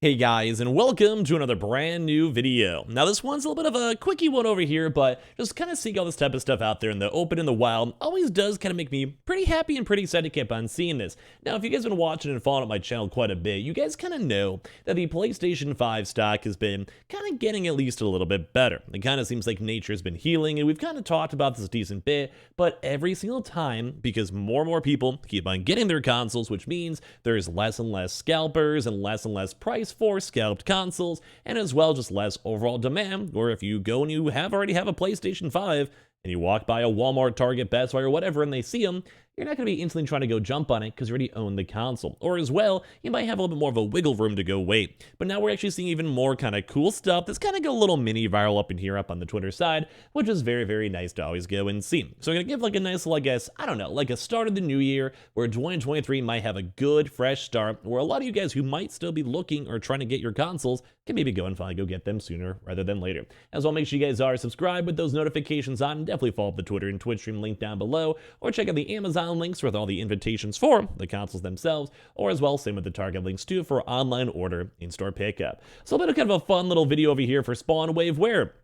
Hey guys, and welcome to another brand new video. Now this one's a little bit of a quickie one over here, but just kind of seeing all this type of stuff out there in the open, in the wild, always does kind of make me pretty happy and pretty excited to keep on seeing this. Now if you guys have been watching and following up my channel quite a bit, you guys kind of know that the PlayStation 5 stock has been kind of getting at least a little bit better. It kind of seems like nature's been healing, and we've kind of talked about this a decent bit, but every single time, because more and more people keep on getting their consoles, which means there's less and less scalpers and less price for scalped consoles, and as well just less overall demand. Or if you go and you already have a PlayStation 5 and you walk by a Walmart, Target, Best Buy, or whatever, and they see them, you're not going to be instantly trying to go jump on it because you already own the console. Or as well, you might have a little bit more of a wiggle room to go wait. But now we're actually seeing even more kind of cool stuff that's kind of go a little mini viral up in here, up on the Twitter side, which is very, very nice to always go and see. So I'm going to give like a nice little, I guess, I don't know, like a start of the new year where 2023 might have a good, fresh start, where a lot of you guys who might still be looking or trying to get your consoles can maybe go and finally go get them sooner rather than later. As well, make sure you guys are subscribed with those notifications on, and definitely follow up the Twitter and Twitch stream link down below, or check out the Amazon links with all the invitations for the consoles themselves, or as well, same with the Target links too for online order, in-store pickup. So a bit of kind of a fun little video over here for Spawn Wave, where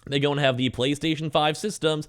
they go and have the PlayStation 5 systems,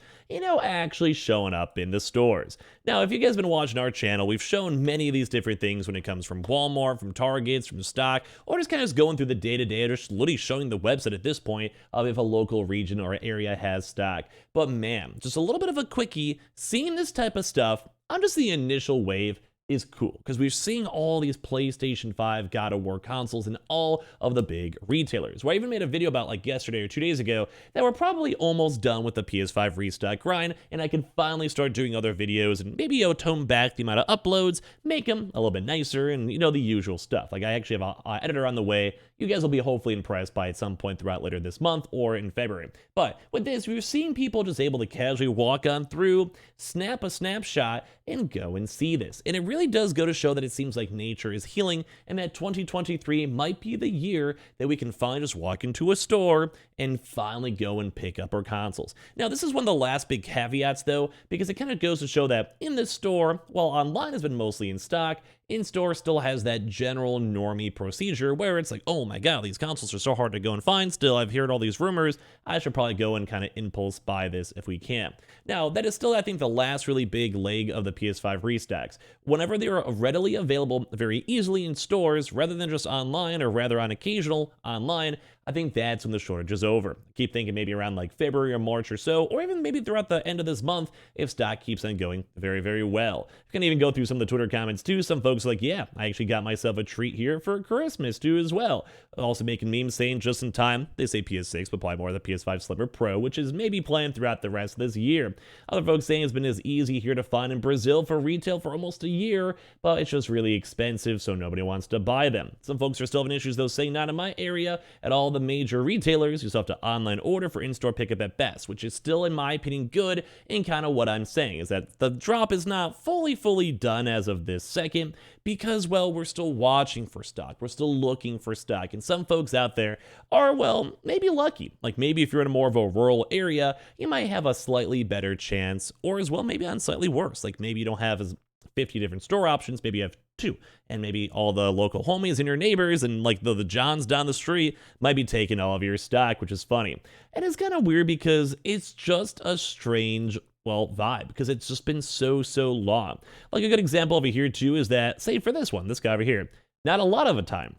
actually showing up in the stores. Now, if you guys have been watching our channel, we've shown many of these different things when it comes from Walmart, from Targets, from stock, or just kind of going through the day-to-day, or just literally showing the website at this point of if a local region or area has stock. But man, just a little bit of a quickie, seeing this type of stuff on just the initial wave is cool, because we're seeing all these PlayStation 5 God of War consoles in all of the big retailers. Where I even made a video about like yesterday or 2 days ago that we're probably almost done with the PS5 restock grind, and I can finally start doing other videos and maybe tone back the amount of uploads, make them a little bit nicer, and the usual stuff. Like I actually have an editor on the way. You guys will be hopefully impressed by at some point throughout later this month or in February. But with this, we've seen people just able to casually walk on through, snap a snapshot, and go and see this. And it really does go to show that it seems like nature is healing, and that 2023 might be the year that we can finally just walk into a store and finally go and pick up our consoles. Now, this is one of the last big caveats though, because it kind of goes to show that in the store, while online has been mostly in stock, in-store still has that general normie procedure where it's like, oh my god, these consoles are so hard to go and find still. I've heard all these rumors. I should probably go and kind of impulse buy this if we can. Now, that is still, I think, the last really big leg of the PS5 restocks. Whenever they are readily available very easily in stores, rather than just online, or rather on occasional online, I think that's when the shortage is over. I keep thinking maybe around like February or March or so, or even maybe throughout the end of this month if stock keeps on going very, very well. You can even go through some of the Twitter comments too. Some folks are like, yeah, I actually got myself a treat here for Christmas too as well. Also making memes saying just in time, they say PS6, but probably more the PS5 Slimmer Pro, which is maybe planned throughout the rest of this year. Other folks saying it's been as easy here to find in Brazil for retail for almost a year, but it's just really expensive, so nobody wants to buy them. Some folks are still having issues though, saying not in my area at all the major retailers. You still have to online order for in-store pickup at best, which is still, in my opinion, good. And kind of what I'm saying is that the drop is not fully done as of this second, because, well, we're still watching for stock. We're still looking for stock. And some folks out there are, well, maybe lucky. Like maybe if you're in a more of a rural area, you might have a slightly better chance, or as well, maybe on slightly worse. Like maybe you don't have as 50 different store options, maybe you have 2, and maybe all the local homies and your neighbors and like the Johns down the street might be taking all of your stock, which is funny. And it's kind of weird because it's just a strange, well, vibe, because it's just been so long. Like a good example over here too is that, say for this one, this guy over here, not a lot of a time,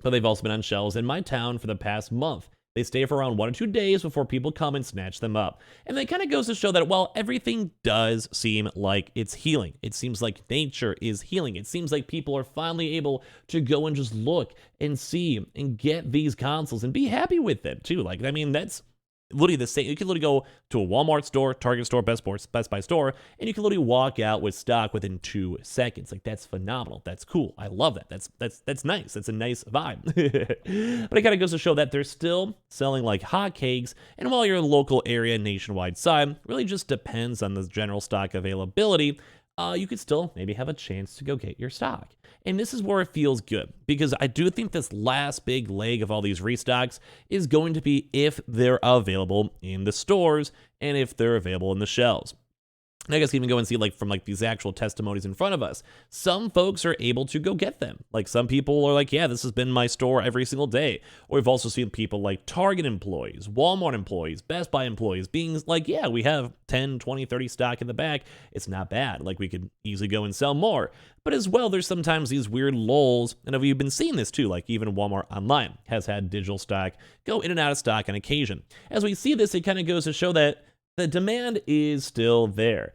but they've also been on shelves in my town for the past month. They stay for around 1 or 2 days before people come and snatch them up. And it kind of goes to show that while everything does seem like it's healing, it seems like nature is healing. It seems like people are finally able to go and just look and see and get these consoles and be happy with them too. Like, I mean, that's literally the same. You can literally go to a Walmart store, Target store, Best Buy store, and you can literally walk out with stock within 2 seconds. Like, that's phenomenal. That's cool. I love that. That's nice. That's a nice vibe. But it kind of goes to show that they're still selling like hotcakes, and while your local area nationwide side really just depends on the general stock availability, you could still maybe have a chance to go get your stock. And this is where it feels good, because I do think this last big leg of all these restocks is going to be if they're available in the stores and if they're available in the shelves. And I guess even go and see like from like these actual testimonies in front of us. Some folks are able to go get them. Like some people are like, yeah, this has been my store every single day. Or we've also seen people like Target employees, Walmart employees, Best Buy employees being like, yeah, we have 10, 20, 30 stock in the back. It's not bad. Like we could easily go and sell more. But as well, there's sometimes these weird lulls, and we've been seeing this too, like even Walmart Online has had digital stock go in and out of stock on occasion. As we see this, it kind of goes to show that the demand is still there.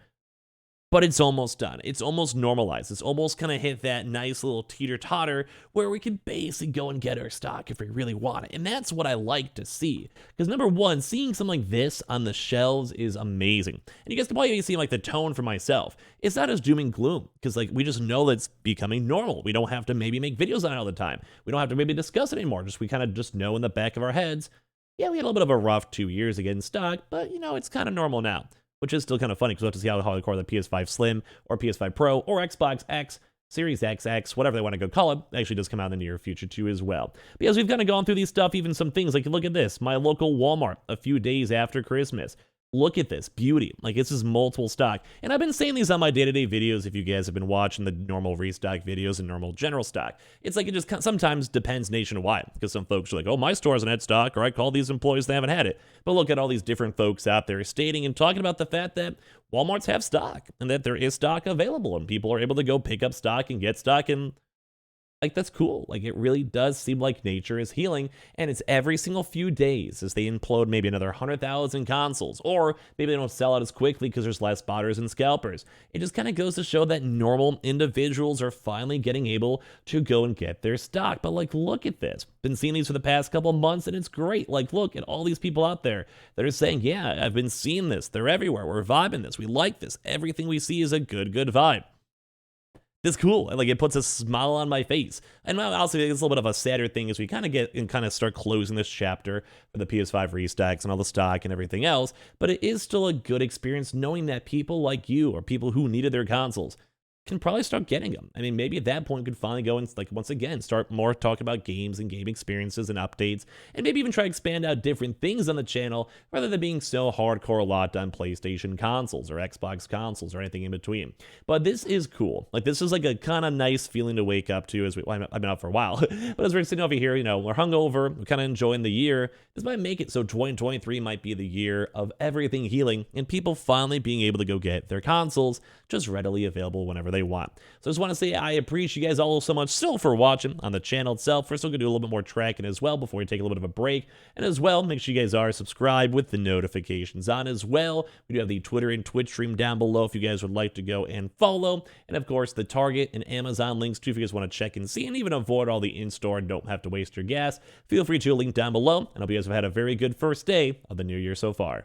But it's almost done. It's almost normalized. It's almost kind of hit that nice little teeter-totter where we can basically go and get our stock if we really want it. And that's what I like to see. Because number one, seeing something like this on the shelves is amazing. And you guys can probably see like the tone for myself. It's not as doom and gloom because like we just know that it's becoming normal. We don't have to maybe make videos on it all the time. We don't have to maybe discuss it anymore. We kind of just know in the back of our heads, yeah, we had a little bit of a rough 2 years to get in stock, but you know, it's kind of normal now. Which is still kind of funny because we'll have to see how hardcore the PS5 Slim or PS5 Pro or Xbox X, Series XX, whatever they want to go call it, actually does come out in the near future too as well. Because we've kind of gone through these stuff, even some things like, look at this, my local Walmart a few days after Christmas. Look at this beauty. Like this is multiple stock. And I've been saying these on my day-to-day videos if you guys have been watching the normal restock videos and normal general stock. It's like it just sometimes depends nationwide because some folks are like, oh, my store hasn't had stock, or I call these employees, they haven't had it. But look at all these different folks out there stating and talking about the fact that Walmarts have stock and that there is stock available and people are able to go pick up stock and get stock, and like, that's cool. Like, it really does seem like nature is healing, and it's every single few days as they implode maybe another 100,000 consoles, or maybe they don't sell out as quickly because there's less spotters and scalpers. It just kind of goes to show that normal individuals are finally getting able to go and get their stock. But, like, look at this. Been seeing these for the past couple months, and it's great. Like, look at all these people out there that are saying, yeah, I've been seeing this. They're everywhere. We're vibing this. We like this. Everything we see is a good vibe. It's cool. Like, it puts a smile on my face. And also, it's a little bit of a sadder thing as we kind of get and kind of start closing this chapter for the PS5 restocks and all the stock and everything else. But it is still a good experience knowing that people like you or people who needed their consoles can probably start getting them. I mean, maybe at that point could finally go and, like, once again, start more talking about games and game experiences and updates, and maybe even try to expand out different things on the channel rather than being so hardcore locked on PlayStation consoles or Xbox consoles or anything in between. But this is cool. Like, this is like a kind of nice feeling to wake up to as I've been out for a while, but as we're sitting over here, you know, we're hungover, we're kind of enjoying the year. This might make it so 2023 might be the year of everything healing and people finally being able to go get their consoles just readily available whenever they want. So I just want to say I appreciate you guys all so much still for watching on the channel itself. We're still going to do a little bit more tracking as well before we take a little bit of a break. And as well, make sure you guys are subscribed with the notifications on as well. We do have the Twitter and Twitch stream down below if you guys would like to go and follow. And of course, the Target and Amazon links too if you guys want to check and see and even avoid all the in-store and don't have to waste your gas. Feel free to link down below. And I hope you guys have had a very good first day of the new year so far.